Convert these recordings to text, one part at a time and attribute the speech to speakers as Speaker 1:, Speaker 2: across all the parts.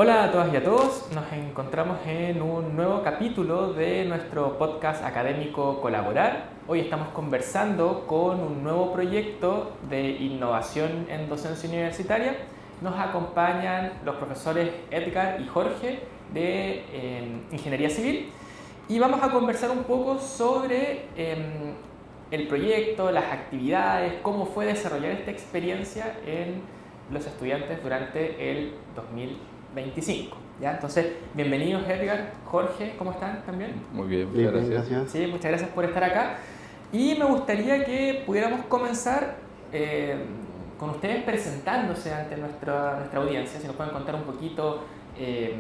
Speaker 1: Hola a todas y a todos, nos encontramos en un nuevo capítulo de nuestro podcast académico Colaborar. Hoy estamos conversando con un nuevo proyecto de innovación en docencia universitaria. Nos acompañan los profesores Edgar y Jorge de Ingeniería Civil y vamos a conversar un poco sobre el proyecto, las actividades, cómo fue desarrollar esta experiencia en los estudiantes durante el 2025. ¿Ya? Entonces, bienvenidos Edgar, Jorge, ¿cómo están también?
Speaker 2: Muy bien, muchas gracias.
Speaker 1: Sí, muchas gracias por estar acá. Y me gustaría que pudiéramos comenzar con ustedes presentándose ante nuestra audiencia, si nos pueden contar un poquito de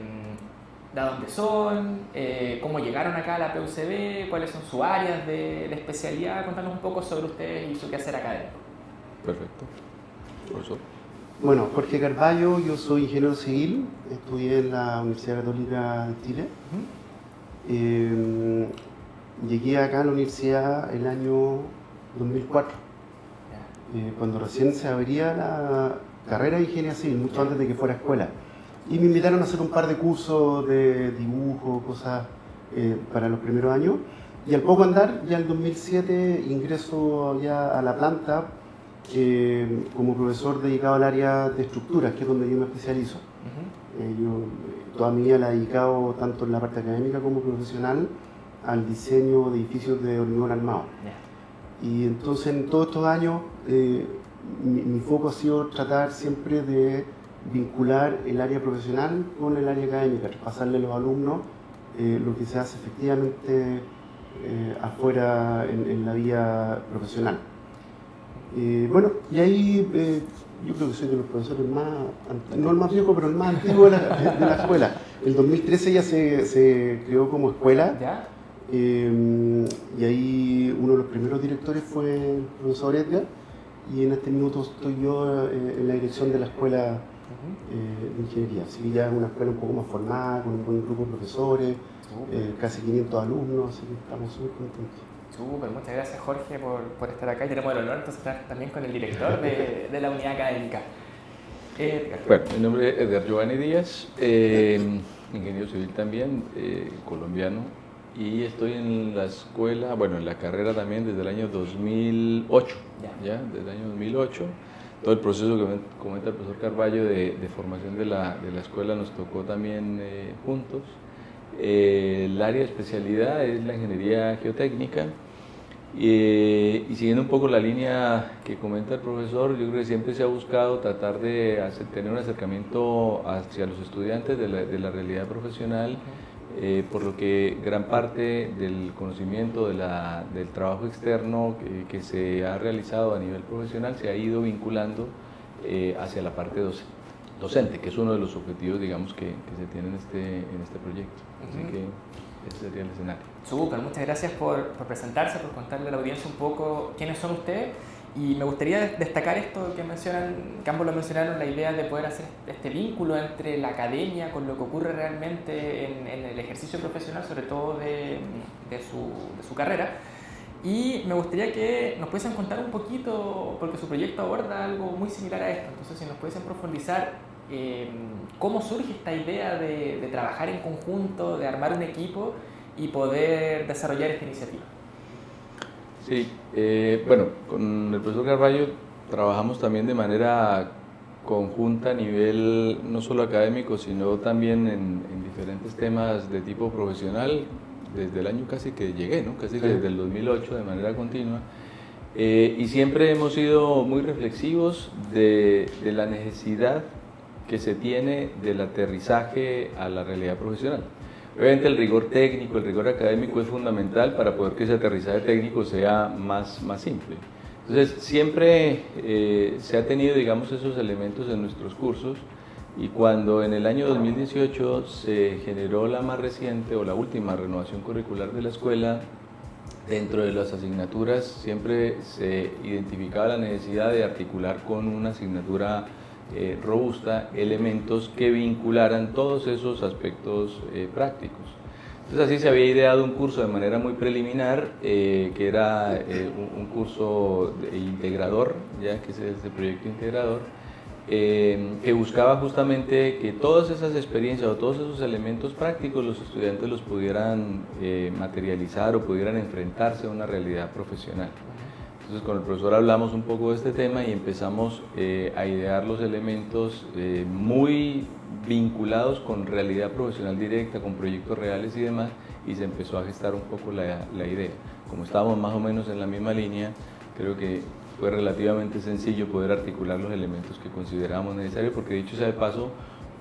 Speaker 1: dónde son, cómo llegaron acá a la PUCB, cuáles son sus áreas de especialidad, contarnos un poco sobre ustedes y su quehacer académico.
Speaker 2: Perfecto. Profesor.
Speaker 3: Bueno, Jorge Carballo, yo soy ingeniero civil, estudié en la Universidad Católica de Chile. Llegué acá a la universidad el año 2004, cuando recién se abría la carrera de ingeniería civil, mucho antes de que fuera escuela. Y me invitaron a hacer un par de cursos de dibujo, cosas para los primeros años. Y al poco andar, ya en el 2007 ingreso ya a la planta como profesor dedicado al área de estructuras, que es donde yo me especializo. Yo toda mi vida la he dedicado, tanto en la parte académica como profesional, al diseño de edificios de hormigón armado. Y entonces en todos estos años mi foco ha sido tratar siempre de vincular el área profesional con el área académica, pasarle a los alumnos lo que se hace efectivamente afuera en la vida profesional. Bueno, y ahí yo creo que soy de los profesores más, no el más viejo, pero el más antiguo de la escuela. El 2013 ya se creó como escuela.
Speaker 1: ¿Ya?
Speaker 3: Y ahí uno de los primeros directores fue el profesor Edgar, y en este minuto estoy yo en la dirección de la escuela de ingeniería. Así que ya es una escuela un poco más formada, con un buen grupo de profesores, casi 500 alumnos, así que estamos súper contentos.
Speaker 1: Súper, muchas gracias Jorge por estar acá y tenemos el honor entonces estar también con el director de la unidad académica.
Speaker 2: Bueno, mi nombre es Edgar Giovanni Díaz, ingeniero civil también, colombiano, y estoy en la escuela, bueno, en la carrera también desde el año 2008, ¿ya? Desde el año 2008. Todo el proceso que comenta el profesor Carballo de formación de la escuela nos tocó también juntos. El área de especialidad es la ingeniería geotécnica y siguiendo un poco la línea que comenta el profesor, yo creo que siempre se ha buscado tratar de tener un acercamiento hacia los estudiantes de la realidad profesional, por lo que gran parte del conocimiento del trabajo externo que se ha realizado a nivel profesional se ha ido vinculando hacia la parte docente, que es uno de los objetivos, digamos, que se tiene en este proyecto. Así que ese sería el escenario.
Speaker 1: Súper, muchas gracias por presentarse, por contarle a la audiencia un poco quiénes son ustedes. Y me gustaría destacar esto que mencionan, que ambos lo mencionaron, la idea de poder hacer este vínculo entre la academia con lo que ocurre realmente en el ejercicio profesional, sobre todo de su carrera. Y me gustaría que nos pudiesen contar un poquito, porque su proyecto aborda algo muy similar a esto, entonces si nos pudiesen profundizar cómo surge esta idea de trabajar en conjunto, de armar un equipo y poder desarrollar esta iniciativa.
Speaker 2: Sí, bueno, con el profesor Carballo trabajamos también de manera conjunta a nivel no solo académico, sino también en diferentes temas de tipo profesional, desde el año casi que llegué, ¿no? Casi que desde el 2008 de manera continua. Y siempre hemos sido muy reflexivos de la necesidad que se tiene del aterrizaje a la realidad profesional. Obviamente el rigor técnico, el rigor académico es fundamental para poder que ese aterrizaje técnico sea más simple. Entonces siempre se ha tenido, digamos, esos elementos en nuestros cursos, y cuando en el año 2018 se generó la más reciente o la última renovación curricular de la escuela, dentro de las asignaturas siempre se identificaba la necesidad de articular con una asignatura robusta elementos que vincularan todos esos aspectos prácticos. Entonces así se había ideado un curso de manera muy preliminar, que era un curso integrador, ya que es el proyecto integrador, que buscaba justamente que todas esas experiencias o todos esos elementos prácticos los estudiantes los pudieran materializar o pudieran enfrentarse a una realidad profesional. Entonces con el profesor hablamos un poco de este tema y empezamos a idear los elementos muy vinculados con realidad profesional directa, con proyectos reales y demás, y se empezó a gestar un poco la idea. Como estábamos más o menos en la misma línea, creo que fue relativamente sencillo poder articular los elementos que considerábamos necesarios, porque dicho sea de paso,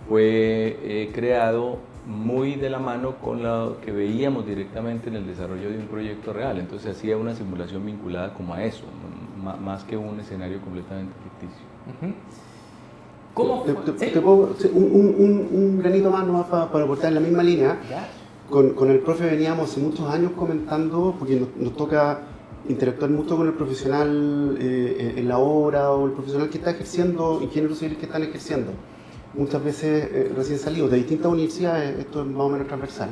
Speaker 2: fue creado muy de la mano con lo que veíamos directamente en el desarrollo de un proyecto real. Entonces se hacía una simulación vinculada como a eso, más que un escenario completamente ficticio.
Speaker 1: ¿Cómo fue?
Speaker 3: Te puedo un granito más nomás para aportar en la misma línea. Con el profe veníamos hace muchos años comentando, porque nos toca interactuar mucho con el profesional en la obra o el profesional que está ejerciendo, ingenieros civiles que están ejerciendo. Muchas veces recién salidos de distintas universidades, esto es más o menos transversal.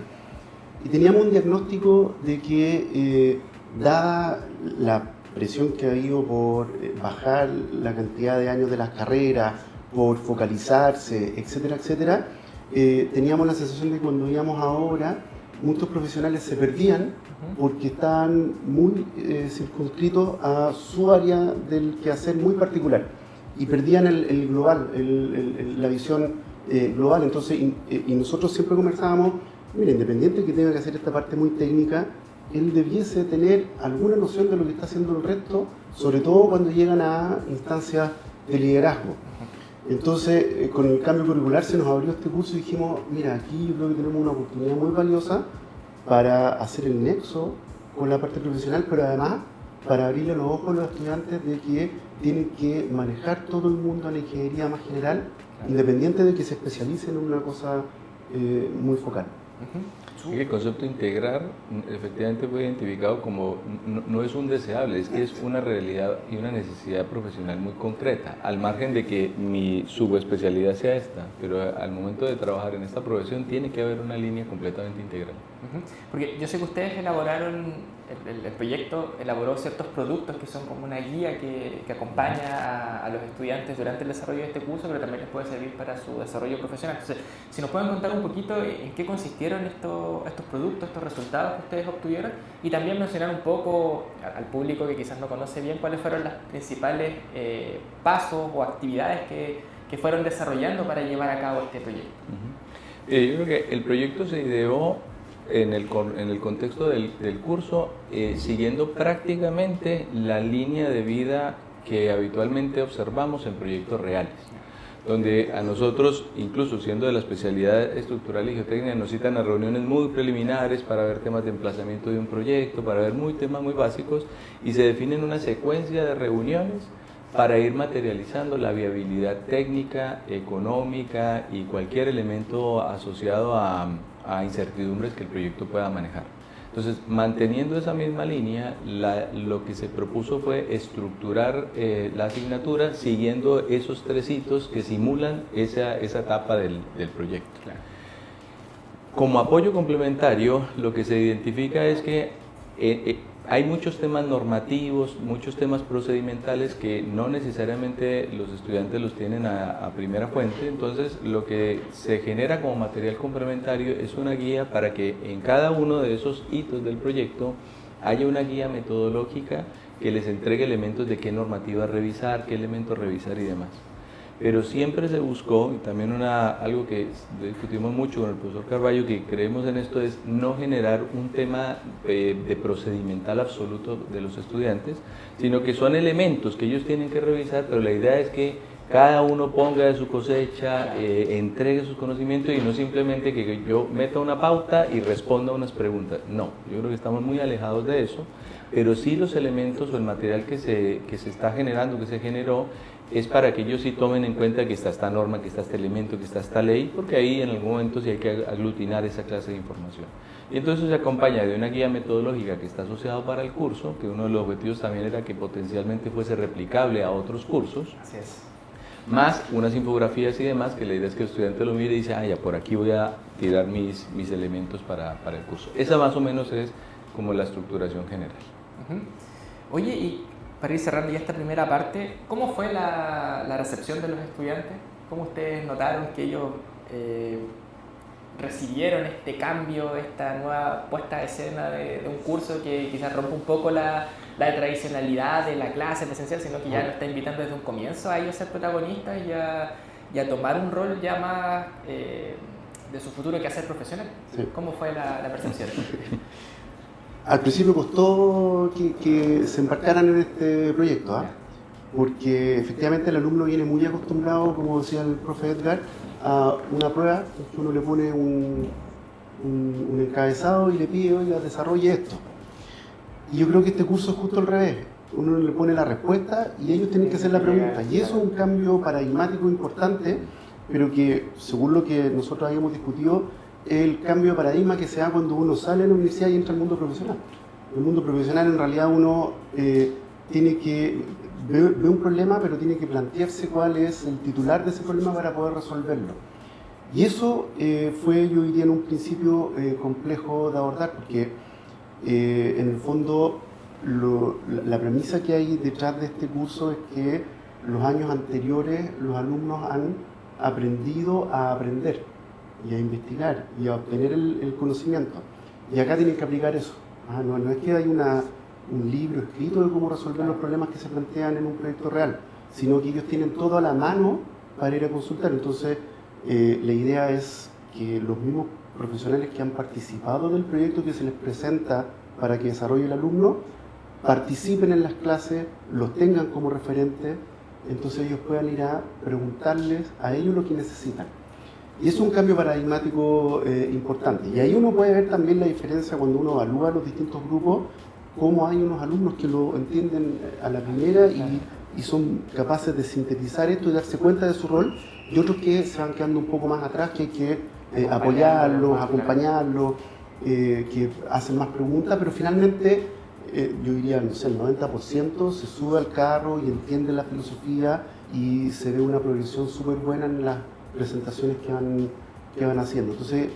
Speaker 3: Y teníamos un diagnóstico de que, dada la presión que ha habido por bajar la cantidad de años de las carreras, por focalizarse, etcétera, etcétera, teníamos la sensación de que cuando íbamos ahora, muchos profesionales se perdían porque estaban muy circunscritos a su área del quehacer muy particular y perdían el global, la visión global. Entonces, y nosotros siempre conversábamos, mira, independiente de que tenga que hacer esta parte muy técnica, él debiese tener alguna noción de lo que está haciendo el resto, sobre todo cuando llegan a instancias de liderazgo. Entonces, con el cambio curricular se nos abrió este curso y dijimos, mira, aquí yo creo que tenemos una oportunidad muy valiosa para hacer el nexo con la parte profesional, pero además para abrirle los ojos a los estudiantes de que tienen que manejar todo el mundo en la ingeniería más general, independiente de que se especialicen en una cosa muy focal.
Speaker 2: El concepto integrar efectivamente fue identificado como no es un deseable, es que es una realidad y una necesidad profesional muy concreta, al margen de que mi subespecialidad sea esta, pero al momento de trabajar en esta profesión tiene que haber una línea completamente integral.
Speaker 1: Porque yo sé que ustedes elaboraron, el proyecto elaboró ciertos productos que son como una guía que acompaña a los estudiantes durante el desarrollo de este curso, pero también les puede servir para su desarrollo profesional. Entonces, si nos pueden contar un poquito en qué consistieron estos productos, estos resultados que ustedes obtuvieron, y también mencionar un poco al público que quizás no conoce bien cuáles fueron las principales pasos o actividades que fueron desarrollando para llevar a cabo este proyecto.
Speaker 2: Yo creo que el proyecto se ideó en el contexto del curso, siguiendo prácticamente la línea de vida que habitualmente observamos en proyectos reales, donde a nosotros, incluso siendo de la especialidad estructural y geotécnica, nos citan a reuniones muy preliminares para ver temas de emplazamiento de un proyecto, para ver temas muy básicos, y se definen una secuencia de reuniones para ir materializando la viabilidad técnica, económica y cualquier elemento asociado a incertidumbres que el proyecto pueda manejar. Entonces, manteniendo esa misma línea, lo que se propuso fue estructurar la asignatura siguiendo esos 3 hitos que simulan esa etapa del proyecto.
Speaker 1: Claro.
Speaker 2: Como apoyo complementario, lo que se identifica es que hay muchos temas normativos, muchos temas procedimentales que no necesariamente los estudiantes los tienen a primera fuente. Entonces, lo que se genera como material complementario es una guía para que en cada uno de esos hitos del proyecto haya una guía metodológica que les entregue elementos de qué normativa revisar, qué elementos revisar y demás. Pero siempre se buscó, y también algo que discutimos mucho con el profesor Carballo, que creemos en esto, es no generar un tema de procedimental absoluto de los estudiantes, sino que son elementos que ellos tienen que revisar, pero la idea es que cada uno ponga de su cosecha, entregue sus conocimientos y no simplemente que yo meta una pauta y responda unas preguntas. No, yo creo que estamos muy alejados de eso, pero sí los elementos o el material que se está generando, que se generó, es para que ellos sí tomen en cuenta que está esta norma, que está este elemento, que está esta ley, porque ahí en algún momento sí hay que aglutinar esa clase de información. Y entonces se acompaña de una guía metodológica que está asociada para el curso, que uno de los objetivos también era que potencialmente fuese replicable a otros cursos.
Speaker 1: Así es.
Speaker 2: Más unas infografías y demás, que la idea es que el estudiante lo mire y dice, ya por aquí voy a tirar mis elementos para el curso. Esa más o menos es como la estructuración general.
Speaker 1: Oye, y para ir cerrando ya esta primera parte, ¿cómo fue la recepción de los estudiantes? ¿Cómo ustedes notaron que ellos recibieron este cambio, esta nueva puesta de escena de un curso que quizás rompe un poco la tradicionalidad de la clase presencial, sino que ya nos está invitando desde un comienzo a ellos a ser protagonistas y a tomar un rol ya más de su futuro que a ser profesional?
Speaker 3: Sí.
Speaker 1: ¿Cómo fue la percepción?
Speaker 3: Al principio costó que se embarcaran en este proyecto, ¿ah? Porque efectivamente el alumno viene muy acostumbrado, como decía el profe Edgar, a una prueba que uno le pone un encabezado y le pide, oiga, desarrolle esto. Y yo creo que este curso es justo al revés. Uno le pone la respuesta y ellos tienen que hacer la pregunta. Y eso es un cambio paradigmático importante, pero que, según lo que nosotros habíamos discutido, es el cambio de paradigma que se da cuando uno sale de la universidad y entra al mundo profesional. En el mundo profesional, en realidad, uno tiene que ve un problema, pero tiene que plantearse cuál es el titular de ese problema para poder resolverlo. Y eso fue, yo diría, en un principio complejo de abordar, porque en el fondo la premisa que hay detrás de este curso es que los años anteriores los alumnos han aprendido a aprender y a investigar y a obtener el conocimiento. Y acá tienen que aplicar eso. No es que hay un libro escrito de cómo resolver los problemas que se plantean en un proyecto real, sino que ellos tienen todo a la mano para ir a consultar. Entonces, la idea es que los mismos profesionales que han participado del proyecto que se les presenta para que desarrolle el alumno, participen en las clases, los tengan como referentes, entonces ellos puedan ir a preguntarles a ellos lo que necesitan. Y es un cambio paradigmático importante. Y ahí uno puede ver también la diferencia cuando uno evalúa los distintos grupos, cómo hay unos alumnos que lo entienden a la primera y son capaces de sintetizar esto y darse cuenta de su rol, y otros que se van quedando un poco más atrás, que hay que apoyarlos, acompañarlos, que hacen más preguntas, pero finalmente yo diría, no sé, el 90% se sube al carro y entiende la filosofía y se ve una progresión súper buena en las presentaciones que van haciendo. Entonces,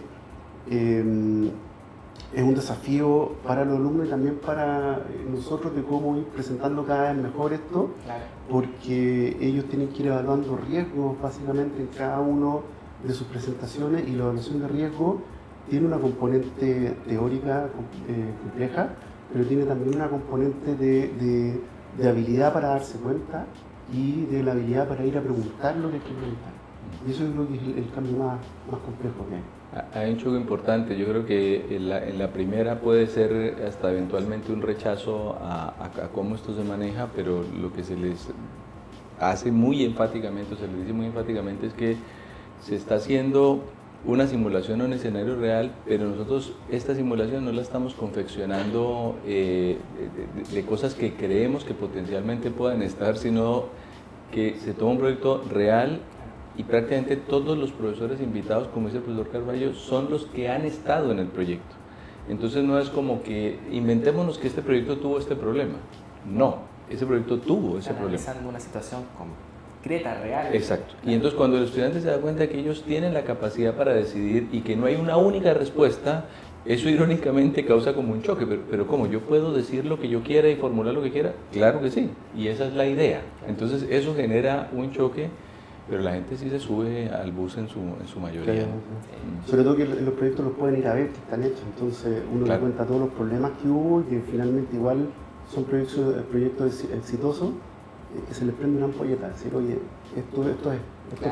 Speaker 3: es un desafío para los alumnos y también para nosotros de cómo ir presentando cada vez mejor esto,
Speaker 1: Claro.
Speaker 3: porque ellos tienen que ir evaluando riesgos básicamente en cada uno de sus presentaciones, y la evaluación de riesgo tiene una componente teórica compleja, pero tiene también una componente de habilidad para darse cuenta y de la habilidad para ir a preguntar lo que hay que preguntar. Y eso yo creo que es el cambio más complejo que hay.
Speaker 2: Hay un choque importante. Yo creo que en la primera puede ser hasta eventualmente un rechazo a cómo esto se maneja, pero lo que se les hace muy enfáticamente, o se les dice muy enfáticamente, es que se está haciendo una simulación en un escenario real, pero nosotros esta simulación no la estamos confeccionando de cosas que creemos que potencialmente puedan estar, sino que se toma un proyecto real y prácticamente todos los profesores invitados, como dice el profesor Carballo, son los que han estado en el proyecto. Entonces no es como que inventémonos que este proyecto tuvo este problema. No, ese proyecto tuvo ese problema.
Speaker 1: Analizando una situación concreta, real.
Speaker 2: Exacto. Y entonces cuando el estudiante se da cuenta que ellos tienen la capacidad para decidir y que no hay una única respuesta, eso irónicamente causa como un choque. Pero ¿cómo? ¿Yo puedo decir lo que yo quiera y formular lo que quiera? Claro que sí. Y esa es la idea. Entonces eso genera un choque, pero la gente sí se sube al bus en su mayoría.
Speaker 3: Claro. Sobre todo que los proyectos los pueden ir a ver que están hechos, entonces uno le cuenta todos los problemas que hubo y que finalmente igual son proyectos exitosos, que se les prende una ampolleta, decir, oye, esto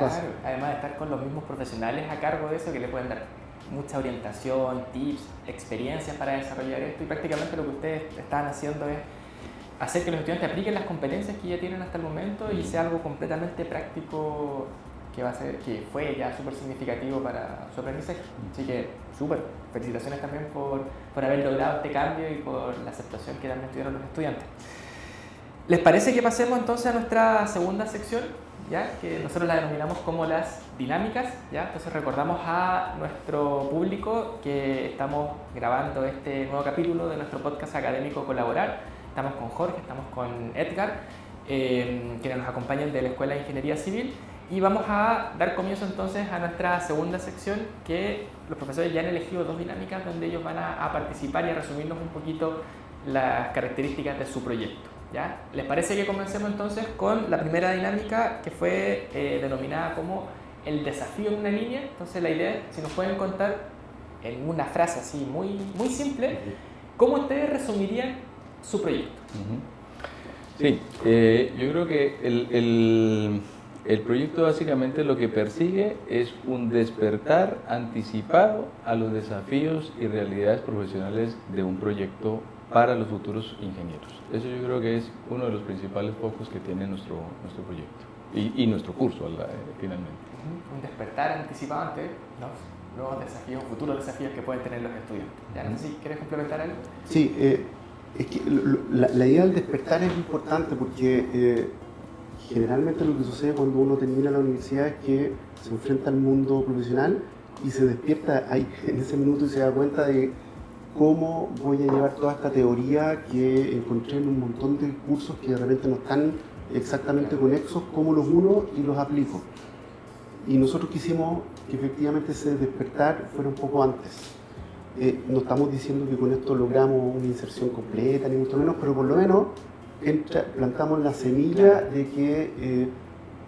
Speaker 3: pasa.
Speaker 1: Además de estar con los mismos profesionales a cargo de eso, que le pueden dar mucha orientación, tips, experiencias para desarrollar esto, y prácticamente lo que ustedes están haciendo es hacer que los estudiantes apliquen las competencias que ya tienen hasta el momento y sea algo completamente práctico que fue ya súper significativo para su aprendizaje. Así que súper, felicitaciones también por haber logrado este cambio y por la aceptación que también tuvieron los estudiantes. ¿Les parece que pasemos entonces a nuestra segunda sección? ¿Ya? Que nosotros la denominamos como las dinámicas, ¿ya? Entonces recordamos a nuestro público que estamos grabando este nuevo capítulo de nuestro podcast académico Colaborar. Estamos con Jorge, estamos con Edgar, quienes nos acompañan de la Escuela de Ingeniería Civil, y vamos a dar comienzo entonces a nuestra segunda sección, que los profesores ya han elegido dos dinámicas donde ellos van a participar y a resumirnos un poquito las características de su proyecto. ¿Ya? ¿Les parece que comencemos entonces con la primera dinámica que fue denominada como el desafío en una línea? Entonces la idea es, si nos pueden contar en una frase así muy, muy simple, ¿cómo ustedes resumirían su proyecto?
Speaker 2: Sí, yo creo que el proyecto básicamente lo que persigue es un despertar anticipado a los desafíos y realidades profesionales de un proyecto para los futuros ingenieros. Eso yo creo que es uno de los principales focos que tiene nuestro proyecto y nuestro curso finalmente.
Speaker 1: Un despertar anticipado ante los nuevos desafíos, futuros desafíos que pueden tener los estudiantes. ¿Ya? No sé si quieres complementar algo.
Speaker 3: Sí, es que la idea del despertar es importante porque generalmente lo que sucede cuando uno termina la universidad es que se enfrenta al mundo profesional y se despierta ahí en ese minuto y se da cuenta de cómo voy a llevar toda esta teoría que encontré en un montón de cursos que de repente no están exactamente conexos, cómo los uno y los aplico. Y nosotros quisimos que efectivamente ese despertar fuera un poco antes. No estamos diciendo que con esto logramos una inserción completa, ni mucho menos, pero por lo menos plantamos la semilla de que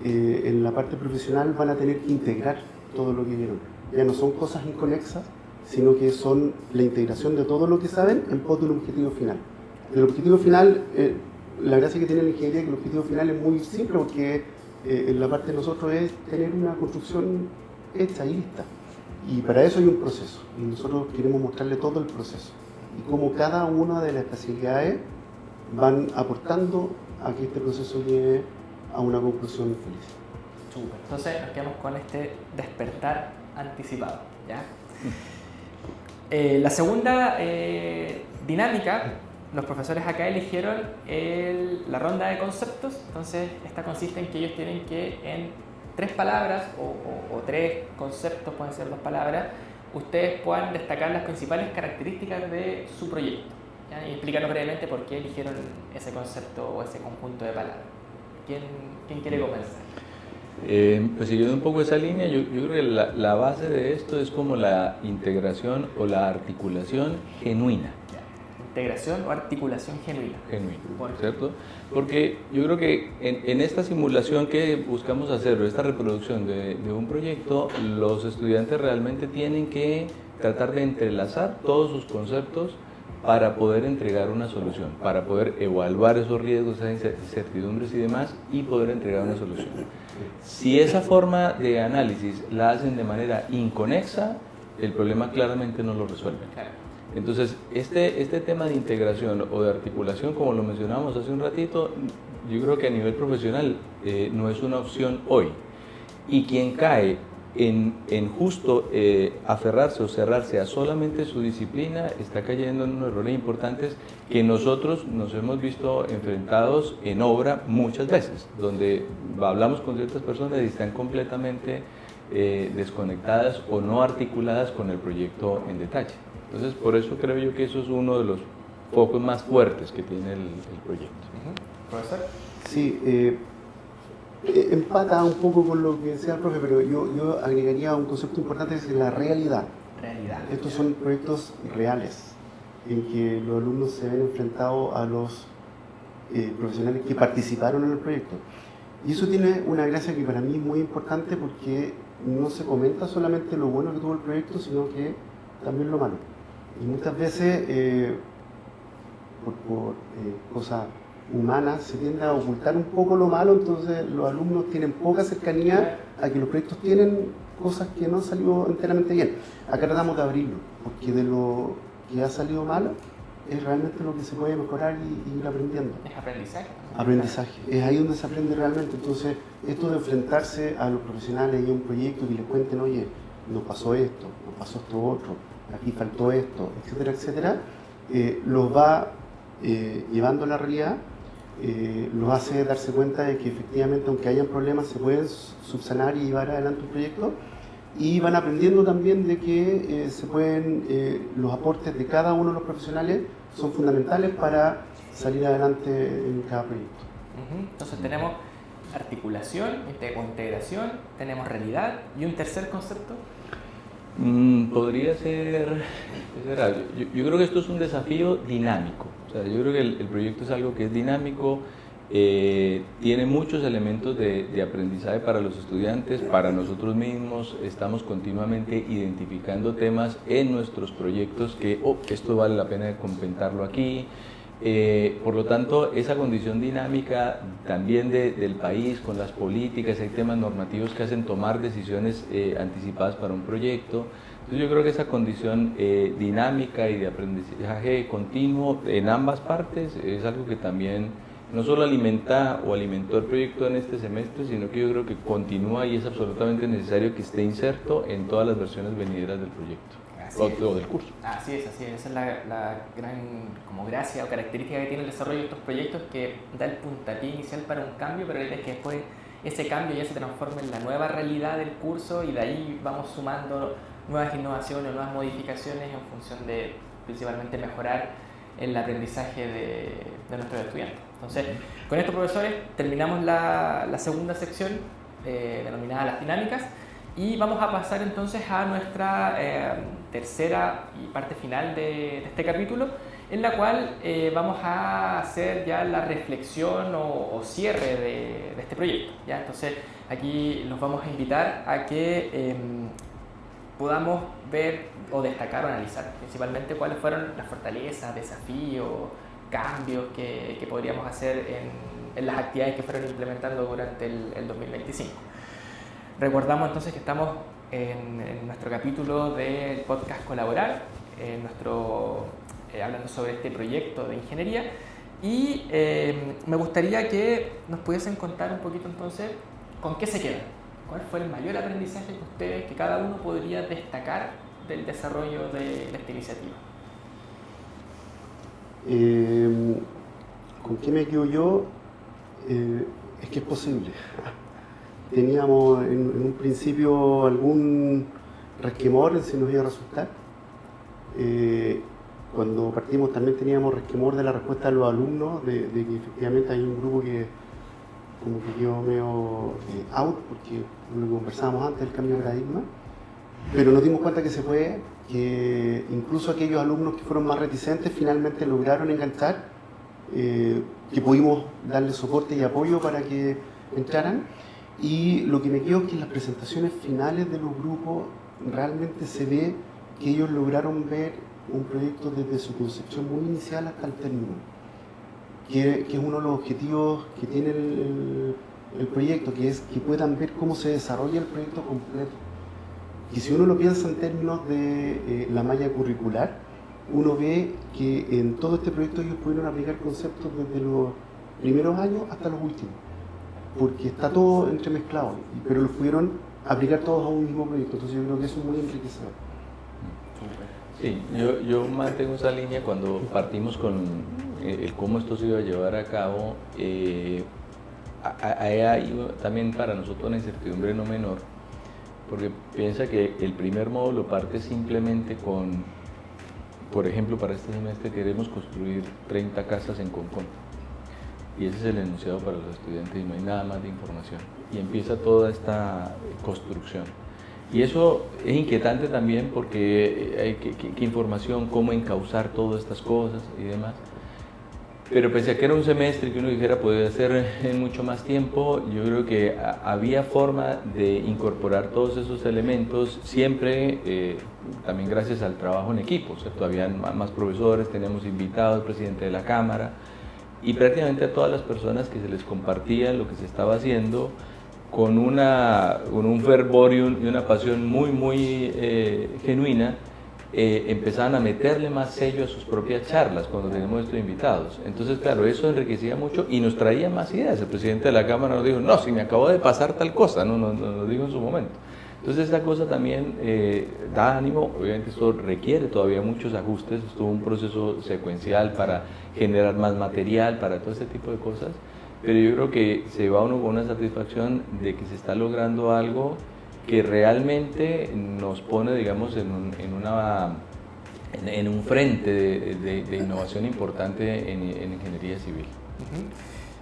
Speaker 3: en la parte profesional van a tener que integrar todo lo que vieron. Ya no son cosas inconexas, sino que son la integración de todo lo que saben en pos de un objetivo final. El objetivo final, la gracia que tiene la ingeniería es que el objetivo final es muy simple porque en la parte de nosotros es tener una construcción hecha y lista. Y para eso hay un proceso, y nosotros queremos mostrarle todo el proceso y cómo cada una de las especialidades van aportando a que este proceso llegue a una conclusión feliz.
Speaker 1: Súper. Entonces nos quedamos con este despertar anticipado, ¿ya? La segunda dinámica, los profesores acá eligieron la ronda de conceptos. Entonces esta consiste en que ellos tienen que en 3 palabras o 3 conceptos, pueden ser 2 palabras, ustedes puedan destacar las principales características de su proyecto, ¿ya? Y explicarnos brevemente por qué eligieron ese concepto o ese conjunto de palabras. ¿Quién quiere comenzar?
Speaker 2: Pues siguiendo un poco esa línea, yo creo que la base de esto es como la integración o la articulación genuina.
Speaker 1: Integración o articulación genuina.
Speaker 2: Bueno. ¿Cierto? Porque yo creo que en esta simulación que buscamos hacer, o esta reproducción de un proyecto, los estudiantes realmente tienen que tratar de entrelazar todos sus conceptos para poder entregar una solución, para poder evaluar esos riesgos, esas incertidumbres y demás, y poder entregar una solución. Si esa forma de análisis la hacen de manera inconexa, el problema claramente no lo resuelven. Entonces, este tema de integración o de articulación, como lo mencionábamos hace un ratito, yo creo que a nivel profesional no es una opción hoy. Y quien cae en justo aferrarse o cerrarse a solamente su disciplina, está cayendo en unos errores importantes que nosotros nos hemos visto enfrentados en obra muchas veces, donde hablamos con ciertas personas y están completamente desconectadas o no articuladas con el proyecto en detalle. Entonces, por eso creo yo que eso es uno de los focos más fuertes que tiene el proyecto.
Speaker 1: ¿Profesor?
Speaker 3: Sí, empata un poco con lo que decía el profe, pero yo agregaría un concepto importante que es la realidad. Estos son proyectos reales, en que los alumnos se ven enfrentados a los profesionales que participaron en el proyecto. Y eso tiene una gracia que para mí es muy importante porque no se comenta solamente lo bueno que tuvo el proyecto, sino que también lo malo. Y muchas veces, por cosas humanas, se tiende a ocultar un poco lo malo, entonces los alumnos tienen poca cercanía a que los proyectos tienen cosas que no han salido enteramente bien. Acá tratamos de abrirlo, porque de lo que ha salido malo es realmente lo que se puede mejorar y ir aprendiendo.
Speaker 1: ¿Es aprendizaje?
Speaker 3: Aprendizaje, es ahí donde se aprende realmente. Entonces, esto de enfrentarse a los profesionales y a un proyecto que les cuenten, oye, nos pasó esto, nos pasó esto otro, aquí faltó esto, etcétera, etcétera, los va llevando a la realidad, los hace darse cuenta de que efectivamente, aunque hayan problemas, se pueden subsanar y llevar adelante un proyecto, y van aprendiendo también de que los aportes de cada uno de los profesionales son fundamentales para salir adelante en cada proyecto.
Speaker 1: Entonces tenemos articulación o integración, tenemos realidad y un tercer concepto.
Speaker 2: Podría ser algo. Yo creo que esto es un desafío dinámico. O sea, yo creo que el proyecto es algo que es dinámico, tiene muchos elementos de aprendizaje para los estudiantes, para nosotros mismos. Estamos continuamente identificando temas en nuestros proyectos que, esto vale la pena comentarlo aquí. Por lo tanto, esa condición dinámica también del país, con las políticas, hay temas normativos que hacen tomar decisiones anticipadas para un proyecto. Entonces yo creo que esa condición dinámica y de aprendizaje continuo en ambas partes es algo que también no solo alimentó el proyecto en este semestre, sino que yo creo que continúa y es absolutamente necesario que esté inserto en todas las versiones venideras del proyecto. O del curso.
Speaker 1: Así es. Esa es la gran como gracia o característica que tiene el desarrollo de estos proyectos, que da el puntapié inicial para un cambio, pero la idea es que después ese cambio ya se transforme en la nueva realidad del curso y de ahí vamos sumando nuevas innovaciones, nuevas modificaciones en función de principalmente mejorar el aprendizaje de nuestros estudiantes. Entonces, con estos profesores terminamos la segunda sección denominada las dinámicas. Y vamos a pasar entonces a nuestra tercera y parte final de este capítulo, en la cual vamos a hacer ya la reflexión o cierre de este proyecto, ¿ya? Entonces aquí los vamos a invitar a que podamos ver o destacar o analizar principalmente cuáles fueron las fortalezas, desafíos, cambios que podríamos hacer en las actividades que fueron implementando durante el 2025. Recordamos entonces que estamos en nuestro capítulo del podcast Colaborar, hablando sobre este proyecto de ingeniería, y me gustaría que nos pudiesen contar un poquito entonces con qué se quedan, cuál fue el mayor aprendizaje que ustedes, que cada uno podría destacar del desarrollo de esta iniciativa.
Speaker 3: ¿Con qué me quedo yo? Es que es posible. Teníamos en un principio algún resquemor en si nos iba a resultar. Cuando partimos también teníamos resquemor de la respuesta de los alumnos, de que efectivamente hay un grupo que como que quedó medio out, porque lo que conversábamos antes del cambio de paradigma, pero nos dimos cuenta que se puede, que incluso aquellos alumnos que fueron más reticentes finalmente lograron enganchar, que pudimos darle soporte y apoyo para que entraran. Y lo que me quedo es que en las presentaciones finales de los grupos realmente se ve que ellos lograron ver un proyecto desde su concepción muy inicial hasta el término, que es uno de los objetivos que tiene el proyecto, que es que puedan ver cómo se desarrolla el proyecto completo. Y si uno lo piensa en términos de la malla curricular, uno ve que en todo este proyecto ellos pudieron aplicar conceptos desde los primeros años hasta los últimos, porque está todo entremezclado, pero los pudieron aplicar todos a un mismo proyecto. Entonces yo creo que eso es muy enriquecedor.
Speaker 2: Sí, yo mantengo esa línea. Cuando partimos con el cómo esto se iba a llevar a cabo, hay también para nosotros una incertidumbre no menor, porque piensa que el primer módulo parte simplemente con, por ejemplo, para este semestre queremos construir 30 casas en Concón. Y ese es el enunciado para los estudiantes y no hay nada más de información. Y empieza toda esta construcción. Y eso es inquietante también porque hay qué información, cómo encauzar todas estas cosas y demás. Pero pese a que era un semestre que uno dijera podía hacer en mucho más tiempo, yo creo que había forma de incorporar todos esos elementos, siempre también gracias al trabajo en equipo, ¿cierto? Habían más profesores, teníamos invitados, el presidente de la Cámara, y prácticamente a todas las personas que se les compartía lo que se estaba haciendo con un fervor y una pasión muy genuina, empezaban a meterle más sello a sus propias charlas cuando teníamos estos invitados. Entonces, claro, eso enriquecía mucho y nos traía más ideas. El presidente de la Cámara nos dijo, no, si me acabó de pasar tal cosa, nos dijo en su momento. Entonces, esa cosa también da ánimo. Obviamente esto requiere todavía muchos ajustes, es todo un proceso secuencial para generar más material, para todo ese tipo de cosas, pero yo creo que se va uno con una satisfacción de que se está logrando algo que realmente nos pone, digamos, en un frente de innovación importante en ingeniería civil.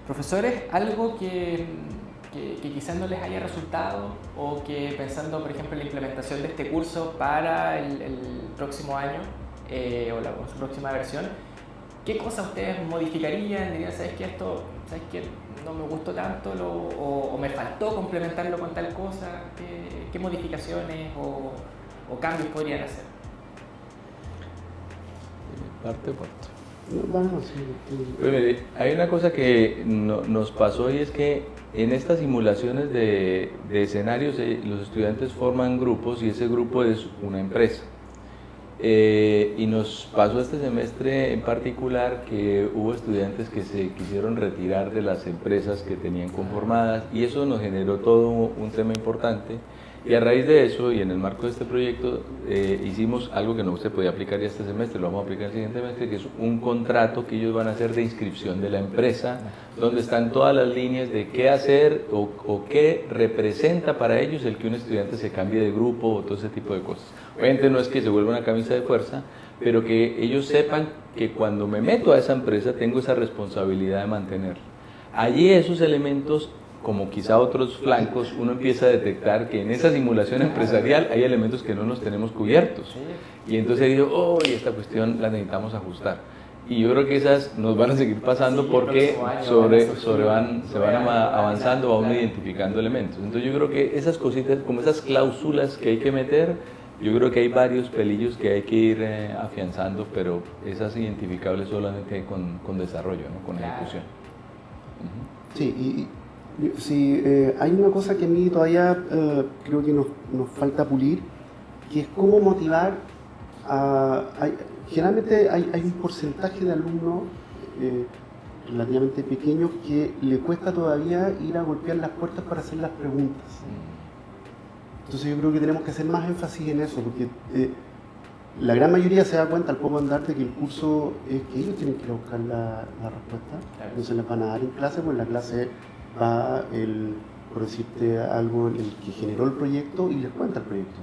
Speaker 1: Profesores, algo que que quizás no les haya resultado, o que pensando, por ejemplo, en la implementación de este curso para el próximo año o su próxima versión, ¿qué cosas ustedes modificarían? Dirían, ¿sabes qué? Esto, ¿sabes qué? No me gustó tanto o me faltó complementarlo con tal cosa. ¿Qué modificaciones o cambios podrían hacer?
Speaker 2: Parte.
Speaker 3: Bueno, sí.
Speaker 2: Pues mire, hay una cosa que nos pasó y es que en estas simulaciones de escenarios los estudiantes forman grupos y ese grupo es una empresa. Y nos pasó este semestre en particular que hubo estudiantes que se quisieron retirar de las empresas que tenían conformadas y eso nos generó todo un tema importante. Y a raíz de eso, y en el marco de este proyecto, hicimos algo que no se podía aplicar ya este semestre, lo vamos a aplicar el siguiente semestre, que es un contrato que ellos van a hacer de inscripción de la empresa, donde están todas las líneas de qué hacer o qué representa para ellos el que un estudiante se cambie de grupo o todo ese tipo de cosas. Obviamente no es que se vuelva una camisa de fuerza, pero que ellos sepan que cuando me meto a esa empresa tengo esa responsabilidad de mantenerla. Allí esos elementos, como quizá otros flancos, uno empieza a detectar que en esa simulación empresarial hay elementos que no los tenemos cubiertos. Y entonces digo, oh, y esta cuestión la necesitamos ajustar. Y yo creo que esas nos van a seguir pasando porque se van avanzando, va uno identificando elementos. Entonces yo creo que esas cositas, como esas cláusulas que hay que meter, yo creo que hay varios pelillos que hay que ir afianzando, pero esas identificables solamente con desarrollo, ¿no? Con ejecución.
Speaker 3: Sí, sí, hay una cosa que a mí todavía creo que nos falta pulir, que es cómo motivar generalmente hay un porcentaje de alumnos relativamente pequeños que le cuesta todavía ir a golpear las puertas para hacer las preguntas. Entonces yo creo que tenemos que hacer más énfasis en eso, porque la gran mayoría se da cuenta al poco andar de que el curso es que ellos tienen que ir a buscar la respuesta,
Speaker 1: Claro.
Speaker 3: no se las van a dar en clase, pues en la clase va por decirte algo, el que generó el proyecto y les cuenta el proyecto,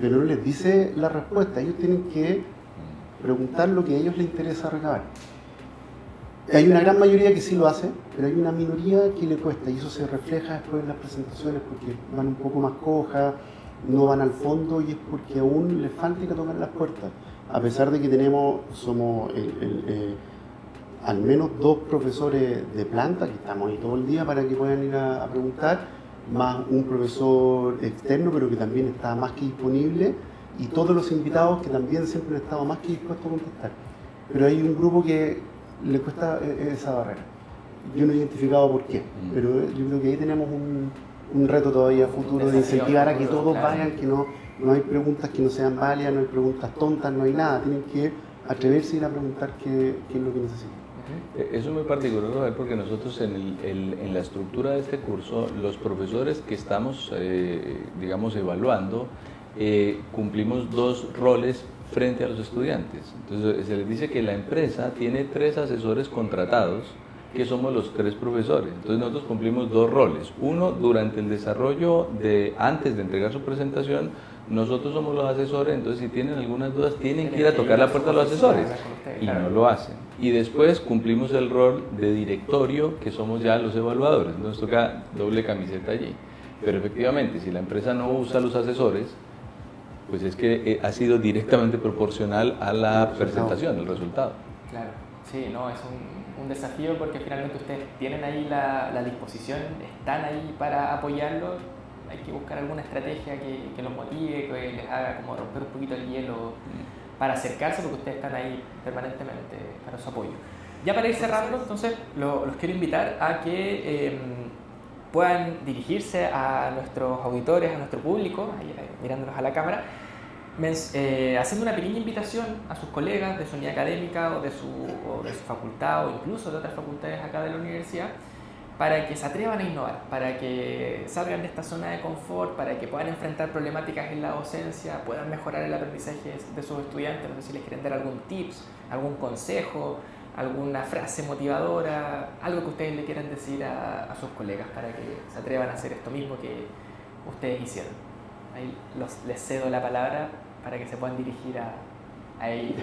Speaker 3: pero no les dice la respuesta, ellos tienen que preguntar lo que a ellos les interesa recabar. Hay una gran mayoría que sí lo hace, pero hay una minoría que le cuesta y eso se refleja después en las presentaciones porque van un poco más cojas, no van al fondo y es porque aún les falta que tocar las puertas. A pesar de que somos al menos 2 profesores de planta, que estamos ahí todo el día para que puedan ir a preguntar, más un profesor externo, pero que también está más que disponible, y todos los invitados que también siempre han estado más que dispuestos a contestar. Pero hay un grupo que le cuesta esa barrera. Yo no he identificado por qué, pero yo creo que ahí tenemos un reto todavía futuro de incentivar a que todos vayan, que no hay preguntas que no sean válidas, no hay preguntas tontas, no hay nada. Tienen que atreverse a ir a preguntar qué es lo que necesitan.
Speaker 2: Eso es muy particular, Rafael, porque nosotros en la estructura de este curso, los profesores que estamos, digamos, evaluando, cumplimos 2 roles frente a los estudiantes. Entonces se les dice que la empresa tiene 3 asesores contratados, que somos los 3 profesores. Entonces nosotros cumplimos 2 roles. Uno, durante el desarrollo, antes de entregar su presentación, nosotros somos los asesores, entonces si tienen algunas dudas tienen que ir a tocar la puerta a los asesores y no lo hacen. Y después cumplimos el rol de directorio, que somos ya los evaluadores, entonces toca doble camiseta allí. Pero efectivamente, si la empresa no usa los asesores, pues es que ha sido directamente proporcional a la presentación, el resultado.
Speaker 1: Claro, sí, no, es un desafío porque finalmente ustedes tienen ahí la disposición, están ahí para apoyarlo. Hay que buscar alguna estrategia que los motive, que les haga como romper un poquito el hielo para acercarse, porque ustedes están ahí permanentemente para su apoyo. Ya para ir cerrando, entonces los quiero invitar a que puedan dirigirse a nuestros auditores, a nuestro público, ahí, mirándonos a la cámara, haciendo una pequeña invitación a sus colegas de su unidad académica o de su facultad o incluso de otras facultades acá de la universidad, para que se atrevan a innovar, para que salgan de esta zona de confort, para que puedan enfrentar problemáticas en la docencia, puedan mejorar el aprendizaje de sus estudiantes. No sé si les quieren dar algún tips, algún consejo, alguna frase motivadora, algo que ustedes le quieran decir a sus colegas para que se atrevan a hacer esto mismo que ustedes hicieron. Ahí les cedo la palabra para que se puedan dirigir a ellos.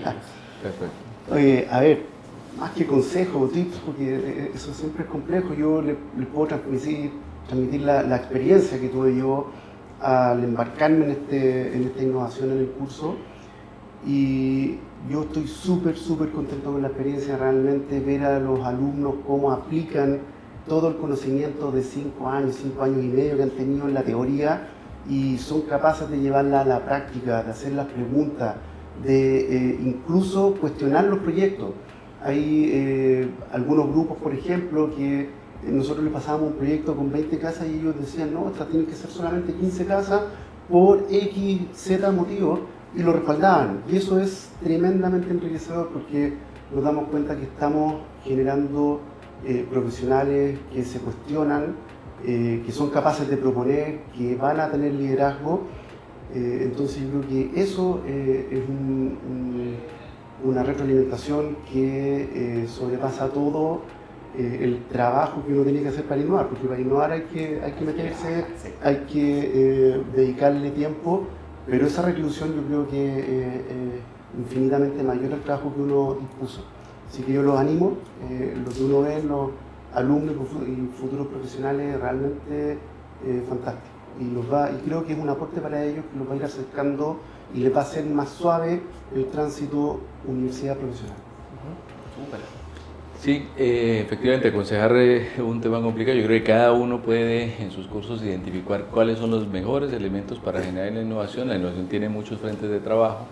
Speaker 2: Perfecto.
Speaker 3: Oye, a ver, más que consejo o tips, porque eso siempre es complejo, yo les puedo transmitir transmitir la experiencia que tuve yo al embarcarme en esta innovación en el curso. Y yo estoy súper contento con la experiencia, realmente ver a los alumnos cómo aplican todo el conocimiento de 5 años y medio que han tenido en la teoría y son capaces de llevarla a la práctica, de hacer las preguntas, de incluso cuestionar los proyectos. Hay algunos grupos, por ejemplo, que nosotros les pasábamos un proyecto con 20 casas y ellos decían, no, estas tienen que ser solamente 15 casas por X, Z motivos, y lo respaldaban. Y eso es tremendamente enriquecedor porque nos damos cuenta que estamos generando profesionales que se cuestionan, que son capaces de proponer, que van a tener liderazgo. Entonces yo creo que eso es una retroalimentación que sobrepasa todo el trabajo que uno tiene que hacer para innovar, porque para innovar hay que meterse, hay que dedicarle tiempo, pero esa reclusión yo creo que es infinitamente mayor al trabajo que uno dispuso. Así que yo los animo, lo que uno ve en los alumnos y futuros profesionales es realmente fantástico. Y creo que es un aporte para ellos que los va a ir acercando y les va a hacer más suave el tránsito universidad profesional.
Speaker 1: Súper.
Speaker 2: Sí, efectivamente, aconsejar es un tema complicado. Yo creo que cada uno puede en sus cursos identificar cuáles son los mejores elementos para generar la innovación. La innovación tiene muchos frentes de trabajo.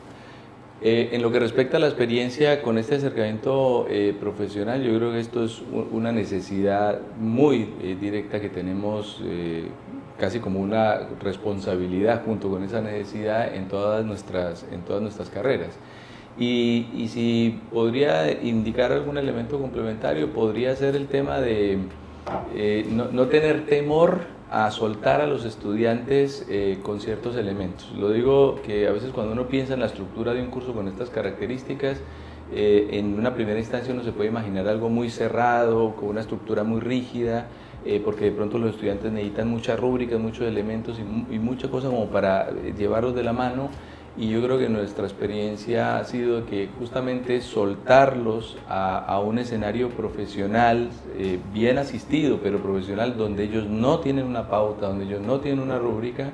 Speaker 2: En lo que respecta a la experiencia con este acercamiento profesional, yo creo que esto es una necesidad muy directa que tenemos, casi como una responsabilidad junto con esa necesidad en todas nuestras carreras. Y si podría indicar algún elemento complementario, podría ser el tema de no tener temor a soltar a los estudiantes con ciertos elementos. Lo digo que a veces cuando uno piensa en la estructura de un curso con estas características, en una primera instancia uno se puede imaginar algo muy cerrado, con una estructura muy rígida, porque de pronto los estudiantes necesitan muchas rúbricas, muchos elementos y muchas cosas como para llevarlos de la mano. Y yo creo que nuestra experiencia ha sido que justamente soltarlos a un escenario profesional, bien asistido, pero profesional, donde ellos no tienen una pauta, donde ellos no tienen una rúbrica,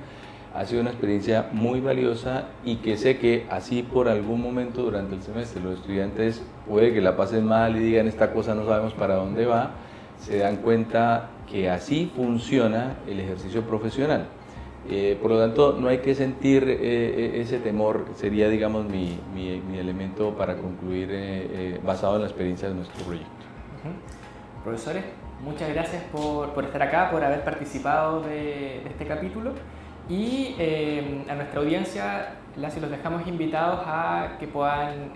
Speaker 2: ha sido una experiencia muy valiosa y que sé que así por algún momento durante el semestre los estudiantes puede que la pasen mal y digan esta cosa no sabemos para dónde va, se dan cuenta que así funciona el ejercicio profesional. Por lo tanto, no hay que sentir ese temor, sería, digamos, mi elemento para concluir basado en la experiencia de nuestro proyecto.
Speaker 1: Profesores, muchas gracias por estar acá, por haber participado de este capítulo y a nuestra audiencia los dejamos invitados a que puedan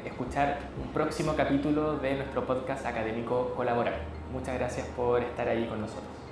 Speaker 1: escuchar un próximo capítulo de nuestro podcast académico Colaborar. Muchas gracias por estar ahí con nosotros.